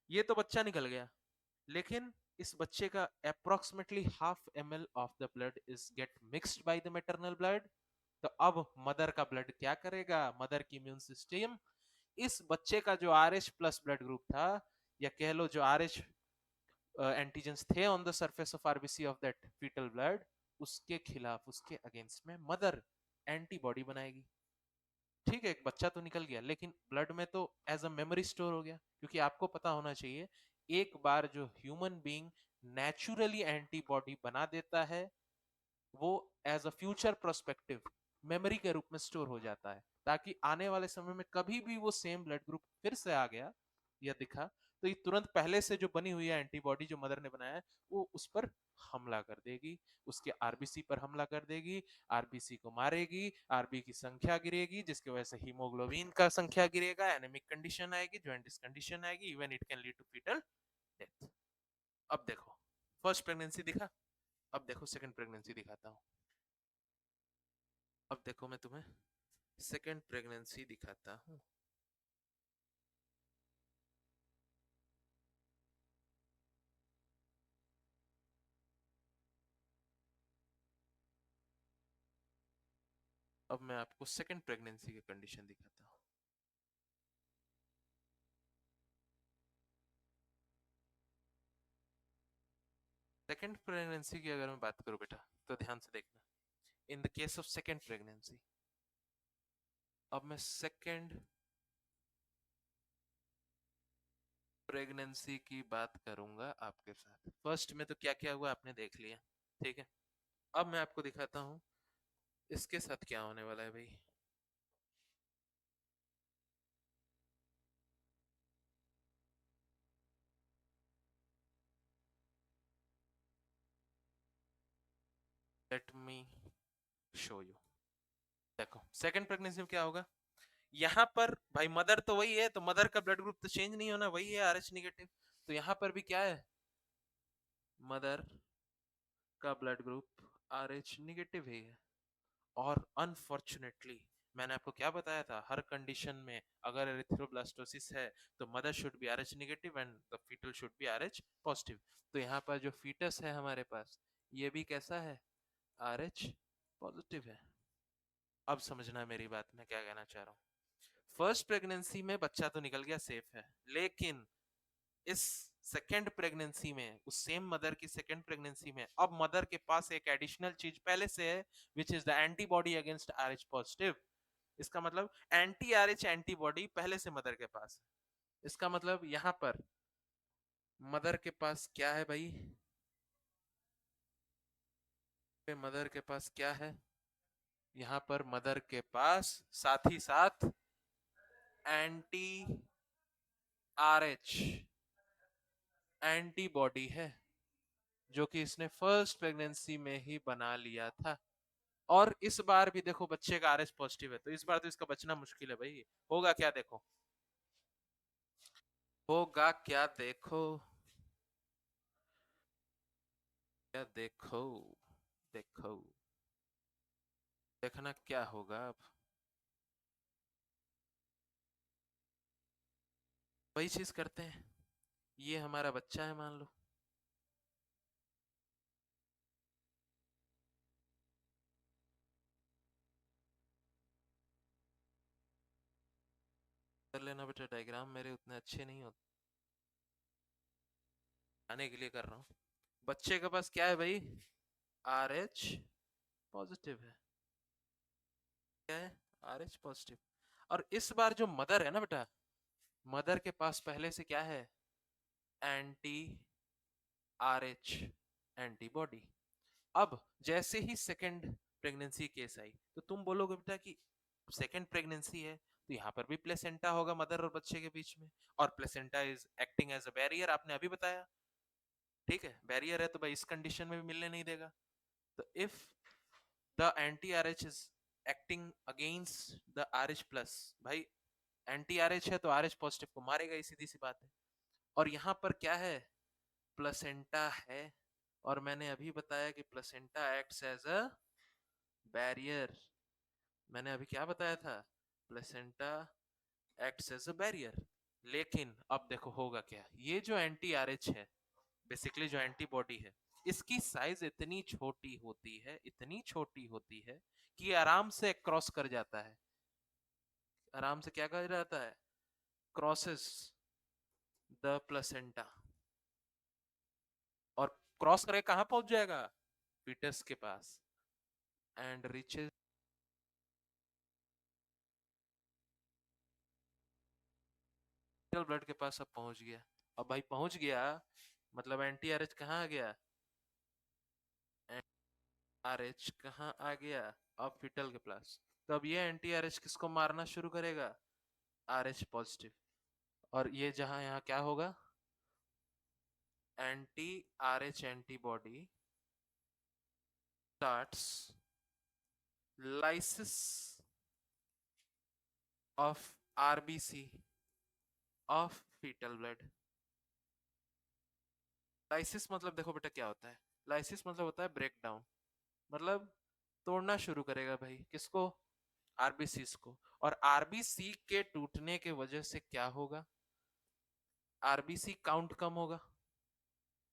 ये तो बच्चा निकल गया, लेकिन इस बच्चे का approximately half ml of the blood is get mixed by the maternal blood. तो अब मदर का ब्लड क्या करेगा, मदर की इम्यून सिस्टम इस बच्चे का जो RH प्लस ब्लड ग्रुप था, या कह लो जो RH एंटीजेंस थे on the surface of RBC of that fetal blood, उसके खिलाफ, उसके अगेंस्ट में मदर एंटीबॉडी बनाएगी। ठीक है, एक बच्चा तो निकल गया, लेकिन ब्लड में तो एज अ मेमोरी स्टोर हो गया। क्योंकि आपको पता होना चाहिए, एक बार जो ह्यूमन बीइंग नेचुरली एंटीबॉडी बना देता है, वो as a future prospective memory के रूप में स्टोर हो जाता है, ताकि आने वाले समय में कभी भी वो सेम ब्लड ग्रुप फिर से आ गया या दिखा, तो ये तुरंत पहले से जो बनी हुई है एंटीबॉडी जो मदर ने बनाया है, वो उस पर हमला कर देगी, उसके आरबीसी पर हमला कर देगी, आरबीसी को मारेगी, आरबी की संख्या गिरेगी, जिसकी वजह से हीमोग्लोबिन का संख्या गिरेगा, एनेमिक कंडीशन आएगी, जॉइंटिस कंडीशन आएगी, even it can lead to fetal death. अब देखो, फर्स्ट प्रेगनेंसी दिखा, अब देखो सेकंड प्रेगनेंसी दिखाता हूँ। अब देखो, मैं तुम्हें सेकंड प्रेगनेंसी दिखाता हूँ। अब मैं आपको सेकंड प्रेगनेंसी की कंडीशन दिखाता हूँ। सेकंड प्रेगनेंसी की अगर मैं बात करूँ बेटा, तो ध्यान से देखना, in the case of second pregnancy, अब मैं सेकंड प्रेगनेंसी की बात करूंगा आपके साथ। फर्स्ट में तो क्या क्या हुआ आपने देख लिया, ठीक है। अब मैं आपको दिखाता हूँ इसके साथ क्या होने वाला है भाई। Let me show you. देखो सेकंड प्रेगनेंसी में क्या होगा, यहाँ पर भाई मदर तो वही है, तो मदर का ब्लड ग्रुप तो चेंज नहीं होना, वही है RH नेगेटिव। तो यहाँ पर भी क्या है, मदर का ब्लड ग्रुप RH नेगेटिव ही है। और अनफॉर्चुनेटली मैंने आपको क्या बताया था, हर कंडीशन में अगर एरिथ्रोब्लास्टोसिस है तो mother should be RH negative and the fetal should be RH positive. तो यहाँ पर जो फीटस है हमारे पास, ये भी कैसा है, RH पॉजिटिव है। अब समझना मेरी बात, मैं क्या कहना चाह रहा हूँ। फर्स्ट प्रेगनेंसी में बच्चा तो निकल गया, सेफ है, लेकिन इस सेकेंड प्रेगनेंसी में, उस सेम मदर की सेकेंड प्रेगनेंसी में, अब मदर के पास एक एडिशनल चीज पहले से है, which is the antibody against RH positive. इसका मतलब एंटी RH एंटीबॉडी पहले से मदर के पास है। इसका मतलब यहां पर मदर के पास क्या है भाई, मदर के पास क्या है, यहां पर मदर के पास साथ ही साथ एंटी RH एंटीबॉडी है, जो कि इसने फर्स्ट प्रेगनेंसी में ही बना लिया था। और इस बार भी देखो बच्चे का RH पॉजिटिव है, तो इस बार तो इसका बचना मुश्किल है भाई। होगा क्या देखो, होगा क्या देखो, क्या देखो, देखो, देखना क्या होगा अब। वही चीज करते हैं, ये हमारा बच्चा है मान लो, कर लेना बेटा, डायग्राम मेरे उतने अच्छे नहीं होते, आने के लिए कर रहा हूँ। बच्चे के पास क्या है भाई, RH पॉजिटिव है, क्या है, RH पॉजिटिव। और इस बार जो मदर है ना बेटा, मदर के पास पहले से क्या है, एंटी RH एंटीबॉडी। अब जैसे ही सेकंड प्रेगनेंसी केस आई, तो तुम बोलोगे बेटा कि सेकंड प्रेगनेंसी है तो यहाँ पर भी प्लेसेंटा होगा मदर और बच्चे के बीच में, और placenta is acting as a barrier, आपने अभी बताया, ठीक है, बैरियर है तो भाई इस कंडीशन में भी मिलने नहीं देगा। तो if the anti RH is acting against the RH plus, भाई एंटी RH है तो RH पॉजिटिव को मारेगा, ही सीधी सी बात है। और यहाँ पर क्या है, प्लेसेंटा है, और मैंने अभी बताया कि placenta acts as a barrier. मैंने अभी क्या बताया था, placenta acts as a barrier. लेकिन अब देखो होगा क्या, ये जो एंटी RH है, बेसिकली जो एंटीबॉडी है, इसकी साइज इतनी छोटी होती है, इतनी छोटी होती है कि आराम से क्रॉस कर जाता है, आराम से क्या कर जाता है, क्रॉसेस द प्लेसेंटा, और क्रॉस करके कहां पहुंच जाएगा, फीटस के पास, एंड रीचेस ब्लड के पास, अब पहुंच गया। अब भाई पहुंच गया, मतलब एंटी RH कहाँ आ गया, RH कहाँ आ गया, अब फीटल के पास। तो अब ये एंटी RH किसको मारना शुरू करेगा, RH पॉजिटिव। और ये जहां यहाँ क्या होगा, anti RH antibody starts lysis of RBC of fetal blood. Lysis मतलब देखो बेटा क्या होता है, लाइसिस मतलब होता है ब्रेक डाउन, मतलब तोड़ना शुरू करेगा भाई, किसको, RBC को। और RBC के टूटने के वजह से क्या होगा, RBC काउंट कम होगा।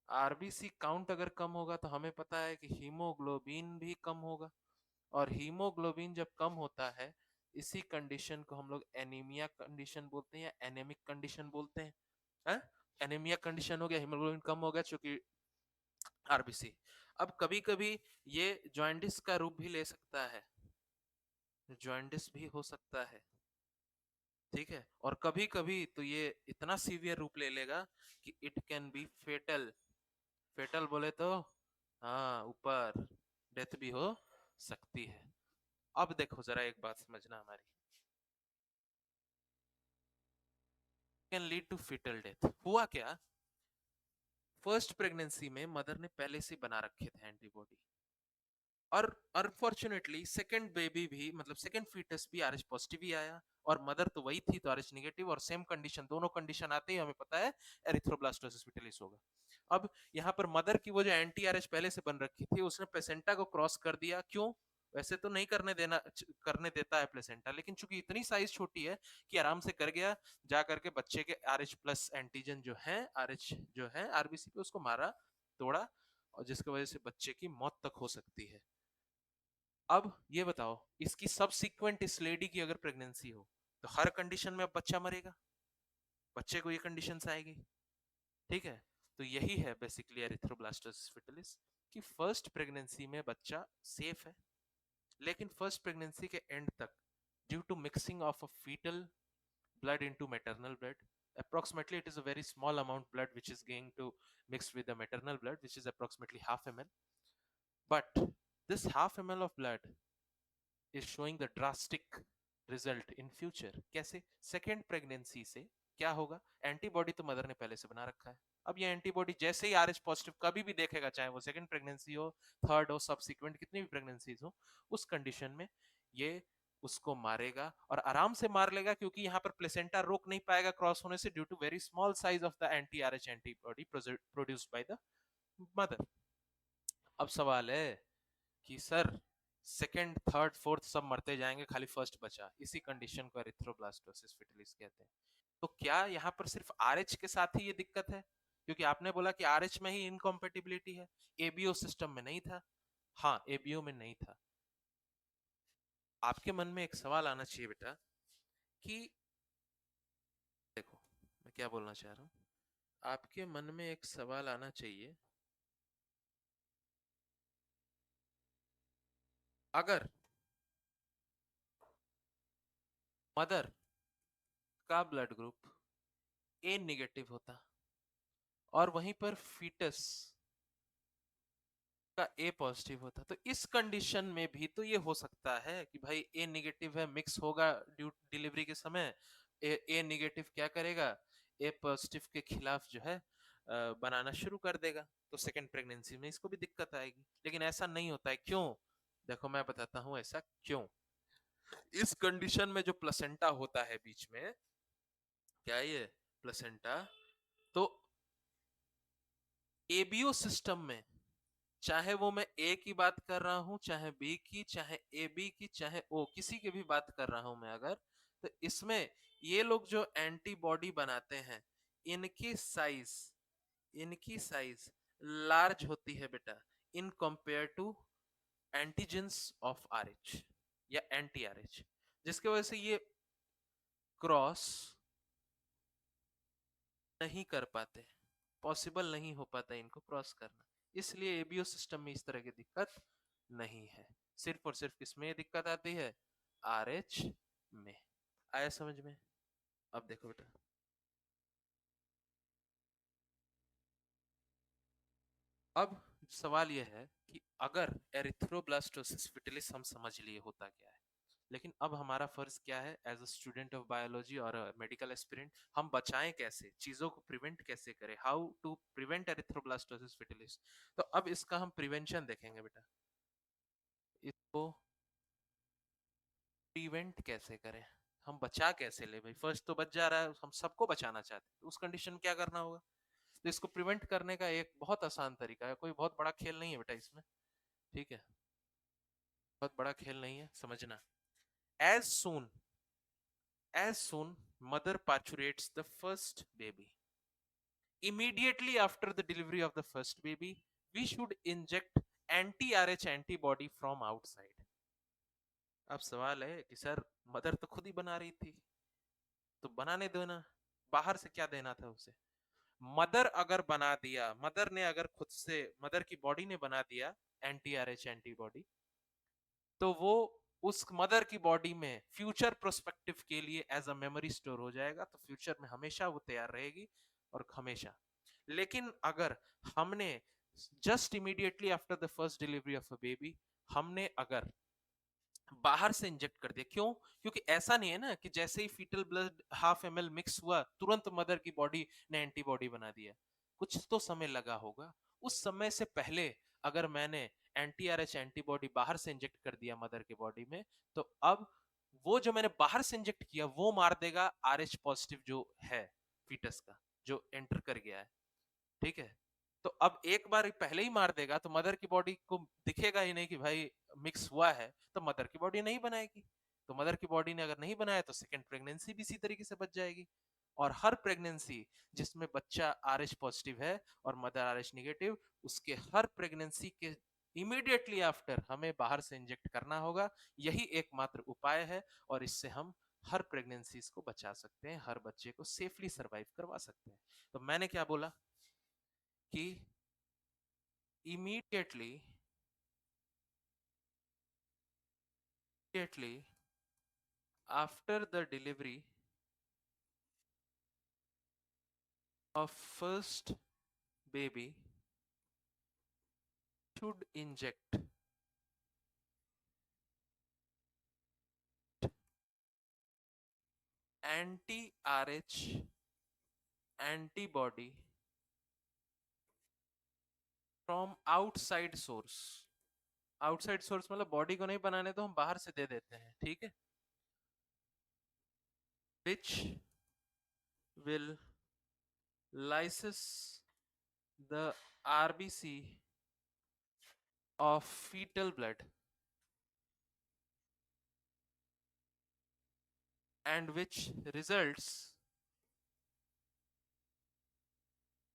RBC काउंट अगर कम होगा तो हमें पता है कि हीमोग्लोबिन भी कम होगा, और हीमोग्लोबिन जब कम होता है, इसी कंडीशन को हम लोग एनीमिया कंडीशन बोलते हैं, या एनेमिक कंडीशन बोलते हैं, है? एनीमिया कंडीशन हो गया, हीमोग्लोबिन कम हो गया चूंकि RBC। अब कभी कभी ये जॉइंटिस का रूप भी ले सकता है, जॉइंटिस भी हो सकता है, ठीक है। और कभी कभी तो ये इतना सीवियर रूप ले लेगा कि it can be fatal, fatal बोले तो हाँ ऊपर, डेथ भी हो सकती है। अब देखो जरा एक बात समझना हमारी, can lead to fetal death. हुआ क्या, फर्स्ट प्रेगनेंसी में मदर ने पहले से बना रखे थे एंटीबॉडी, और अनफॉर्चुनेटली सेकंड बेबी भी, मतलब सेकंड फीटस भी आरएच पॉजिटिव ही आया, और मदर तो वही थी तो आरएच नेगेटिव, और सेम कंडीशन, दोनों कंडीशन आते ही हमें पता है एरिथ्रोब्लास्टोसिस फिटिलिस होगा। अब यहाँ पर मदर की वो जो एंटी आरएच पहले से बन रखी थी, उसने प्लेसेंटा को क्रॉस कर दिया। क्यों? वैसे तो नहीं करने देता है प्लेसेंटा, लेकिन चूंकि इतनी साइज छोटी है कि आराम से कर गया, जा करके बच्चे के आरएच प्लस एंटीजन जो है, आरएच जो है आरबीसी पे, उसको मारा, तोड़ा, और जिसकी वजह से बच्चे की मौत तक हो सकती है। अब ये बताओ, इसकी सबसीक्वेंट इस लेडी की अगर प्रेगनेंसी हो तो हर कंडीशन में अब बच्चा मरेगा, बच्चे को ये कंडीशन आएगी। ठीक है, तो यही है बेसिकली एरिथ्रोब्लास्टोसिस फिटिलिस, कि फर्स्ट प्रेगनेंसी में बच्चा सेफ है, लेकिन फर्स्ट प्रेगनेंसी के एंड तक, due to mixing of a fetal blood into maternal blood, approximately it is a very small amount blood which is going to mix with the maternal blood, which is approximately half ml, but this half ml of blood is showing the drastic result in future। कैसे? Second pregnancy से क्या होगा, antibody तो mother ने पहले से बना रखा है, अब ये एंटीबॉडी जैसे ही आरएच पॉजिटिव कभी भी देखेगा, चाहे वो सेकंड प्रेगनेंसी हो, थर्ड हो, सब्सिक्वेंट कितनी भी प्रेगनेंसीज हो, उस कंडीशन में ये उसको मारेगा, और आराम से मार लेगा, क्योंकि यहाँ पर प्लेसेंटा रोक नहीं पाएगा क्रॉस होने से, due to very small size of the anti Rh antibody produced by the mother. अब सवाल है कि सर सेकंड थर्ड फोर्थ सब मरते जाएंगे, खाली फर्स्ट बचा, इसी कंडीशन को एरिथ्रोब्लास्टोसिस फिटिलिस कहते हैं। तो क्या यहाँ पर सिर्फ आरएच के साथ ही ये दिक्कत है? क्योंकि आपने बोला कि आरएच में ही इनकॉम्पेटिबिलिटी है, एबीओ सिस्टम में नहीं था। हाँ, एबीओ में नहीं था। आपके मन में एक सवाल आना चाहिए बेटा कि देखो मैं क्या बोलना चाह रहा हूँ, आपके मन में एक सवाल आना चाहिए, अगर मदर का ब्लड ग्रुप ए निगेटिव होता और वहीं पर फीटस का ए पॉजिटिव होता, तो इस कंडीशन में भी तो ये हो सकता है कि भाई ए निगेटिव है, मिक्स होगा ड्यू डिलीवरी के समय, ए निगेटिव क्या करेगा, ए पॉजिटिव के खिलाफ जो है बनाना शुरू कर देगा, तो सेकंड प्रेगनेंसी में इसको भी दिक्कत आएगी। लेकिन ऐसा नहीं होता है, क्यों? देखो मैं बताता हूं ऐसा क्यों। इस कंडीशन में जो प्लेसेंटा होता है बीच में, क्या ये प्लेसेंटा, तो एबीओ सिस्टम में, चाहे वो मैं ए की बात कर रहा हूं, चाहे बी की, चाहे ए बी की, चाहे ओ किसी की भी बात कर रहा हूं मैं अगर, तो इसमें ये लोग जो एंटीबॉडी बनाते हैं, इनकी साइज इनकी साइज लार्ज होती है बेटा, in compare to antigens of Rh या एंटी आरएच, जिसकी वजह से ये क्रॉस नहीं कर पाते, पॉसिबल नहीं हो पाता इनको क्रॉस करना, इसलिए एबीओ सिस्टम में इस तरह की दिक्कत नहीं है। सिर्फ और सिर्फ किसमें दिक्कत आती है, आरएच में। आया समझ में? अब देखो बेटा, अब सवाल यह है कि अगर एरिथ्रोब्लास्टोसिस फिटिलिस हम समझ लिए होता क्या है, लेकिन अब हमारा फर्ज क्या है as a student of biology और मेडिकल एस्पिरेंट, हम बचाएं कैसे, चीजों को प्रिवेंट कैसे करें, how to prevent erythroblastosis fetalis. तो अब इसका हम प्रिवेंशन देखेंगे बेटा, इसको प्रिवेंट कैसे करें, हम बचा कैसे ले, भाई फर्स्ट तो बच जा रहा है, हम सबको बचाना चाहते हैं, तो उस कंडीशन में क्या करना होगा। तो इसको प्रिवेंट करने का एक बहुत आसान तरीका है, कोई बहुत बड़ा खेल नहीं है बेटा इसमें, ठीक है, बहुत बड़ा खेल नहीं है, समझना। as soon as soon mother parturites the first baby, immediately after the delivery of the first baby, we should inject anti-RH antibody from outside। अब सवाल है कि सर मदर तो खुद ही बना रही थी, तो बनाने दो ना, बाहर से क्या देना था उसे। मदर अगर बना दिया, मदर ने अगर खुद से, मदर की बॉडी ने बना दिया एंटी आरएच एंटीबॉडी, तो वो उस मदर की बॉडी में फ्यूचर प्रोस्पेक्टिव के लिए एज अ मेमोरी स्टोर हो जाएगा, तो फ्यूचर में हमेशा वो तैयार रहेगी और हमेशा। लेकिन अगर हमने just immediately after the first delivery of a baby, हमने अगर बाहर से इंजेक्ट कर दिया, क्यों? क्योंकि ऐसा नहीं है ना कि जैसे ही फीटल ब्लड हाफ एम एल मिक्स हुआ तुरंत मदर की बॉडी ने एंटीबॉडी बना दिया, कुछ तो समय लगा होगा। उस समय से पहले अगर मैंने एंटी-आरएच एंटीबॉडी बाहर से इंजेक्ट कर दिया मदर के बॉडी में, तो अब वो जो मैंने बाहर से इंजेक्ट किया वो मार देगा आरएच पॉजिटिव जो है फीटस का, जो एंटर कर गया है, ठीक है। तो अब एक बार पहले ही मार देगा तो मदर की बॉडी को दिखेगा ही नहीं कि भाई मिक्स हुआ है, तो मदर की बॉडी नहीं बनाएगी। तो मदर की बॉडी ने अगर नहीं बनाया तो सेकेंड प्रेगनेंसी भी इसी तरीके से बच जाएगी। और हर प्रेगनेंसी जिसमें बच्चा आरएच पॉजिटिव है और मदर आरएच निगेटिव, उसके हर प्रेगनेंसी के इमीडिएटली आफ्टर हमें बाहर से इंजेक्ट करना होगा। यही एकमात्र उपाय है और इससे हम हर प्रेगनेंसीज को बचा सकते हैं, हर बच्चे को सेफली सरवाइव करवा सकते हैं। तो मैंने क्या बोला कि immediately after the delivery of first baby should inject anti-RH antibody from outside source। Outside source मतलब बॉडी को नहीं बनाने तो हम बाहर से दे देते हैं, ठीक है। Which will lysis the RBC of fetal blood and which results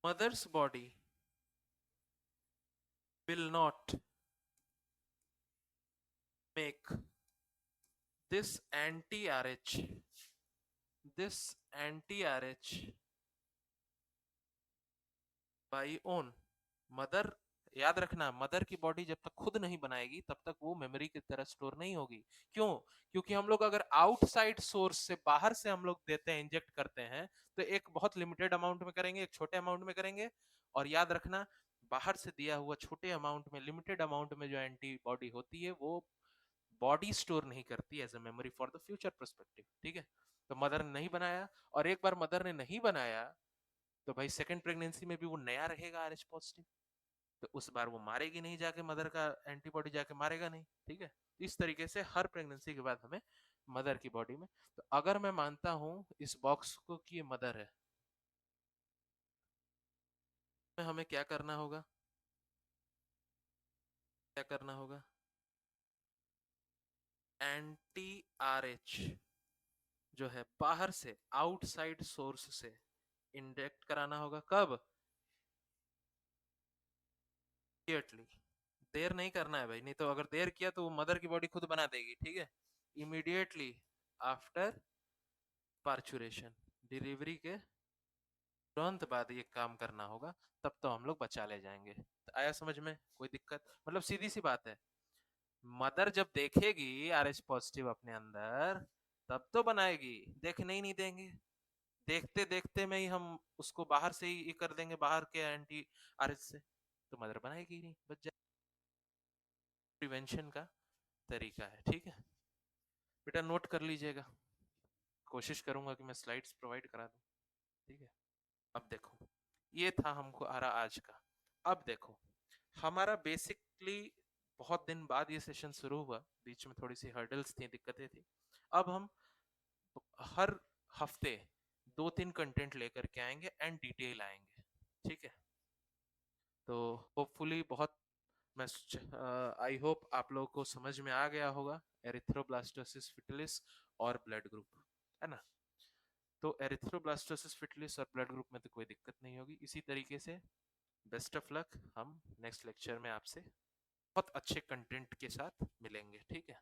mother's body will not make this anti-RH by own। Mother, याद रखना, मदर की बॉडी जब तक खुद नहीं बनाएगी तब तक वो मेमोरी की तरह स्टोर नहीं होगी। क्यों? क्योंकि हम लोग अगर आउटसाइड सोर्स से बाहर से हम लोग देते हैं, इंजेक्ट करते हैं, तो एक बहुत लिमिटेड अमाउंट में करेंगे, एक छोटे अमाउंट में करेंगे। और याद रखना, बाहर से दिया हुआ छोटे अमाउंट में, लिमिटेड अमाउंट में जो एंटीबॉडी होती है वो बॉडी स्टोर नहीं करती as a memory for the future perspective, ठीक है। तो मदर ने नहीं बनाया, और एक बार मदर ने नहीं बनाया तो भाई सेकंड प्रेगनेंसी में भी वो नया रहेगा आरएच पॉजिटिव, तो उस बार वो मारेगी नहीं जाके, मदर का एंटीबॉडी जाके मारेगा नहीं, ठीक है। इस तरीके से हर प्रेगनेंसी के बाद हमें मदर की बॉडी में, तो अगर मैं मानता हूं इस बॉक्स को कि ये मदर है, तो हमें क्या करना होगा, क्या करना होगा, एंटी आरएच जो है बाहर से आउटसाइड सोर्स से इंजेक्ट कराना होगा। कब? इमीडिएटली। देर नहीं करना है भाई, नहीं तो अगर देर किया तो वो मदर की बॉडी खुद बना देगी, ठीक है। इमीडिएटली आफ्टर पार्चुरेशन, डिलीवरी के तुरंत बाद ये काम करना होगा, तब तो हम लोग बचा ले जाएंगे। तो आया समझ में कोई दिक्कत? मतलब सीधी सी बात है, मदर जब देखेगी आरएच पॉजिटिव अपने अंदर तब तो बनाएगी, देखने ही नहीं देंगे। देखते देखते में ही हम उसको बाहर से ही कर देंगे, बाहर के एंटी आरएच से, तो मदर बनाएगी ही नहीं, बच जाए। प्रिवेंशन का तरीका है, ठीक है बेटा, नोट कर लीजिएगा। कोशिश करूंगा कि मैं स्लाइड्स प्रोवाइड करा दूं, ठीक है। अब देखो, ये था हमको आ रहा आज का। अब देखो, हमारा बेसिकली बहुत दिन बाद ये सेशन शुरू हुआ, बीच में थोड़ी सी हर्डल्स थी, दिक्कतें थी। अब हम हर हफ्ते 2-3 कंटेंट लेकर के आएंगे एंड डिटेल आएंगे, ठीक है। तो होपफुली बहुत, मैं आई होप आप लोगों को समझ में आ गया होगा एरिथ्रोब्लास्टोसिस फिटिलिस और ब्लड ग्रुप, है ना। तो एरिथ्रोब्लास्टोसिस फिटिलिस और ब्लड ग्रुप में तो कोई दिक्कत नहीं होगी। इसी तरीके से बेस्ट ऑफ लक, हम नेक्स्ट लेक्चर में आपसे बहुत अच्छे कंटेंट के साथ मिलेंगे, ठीक है।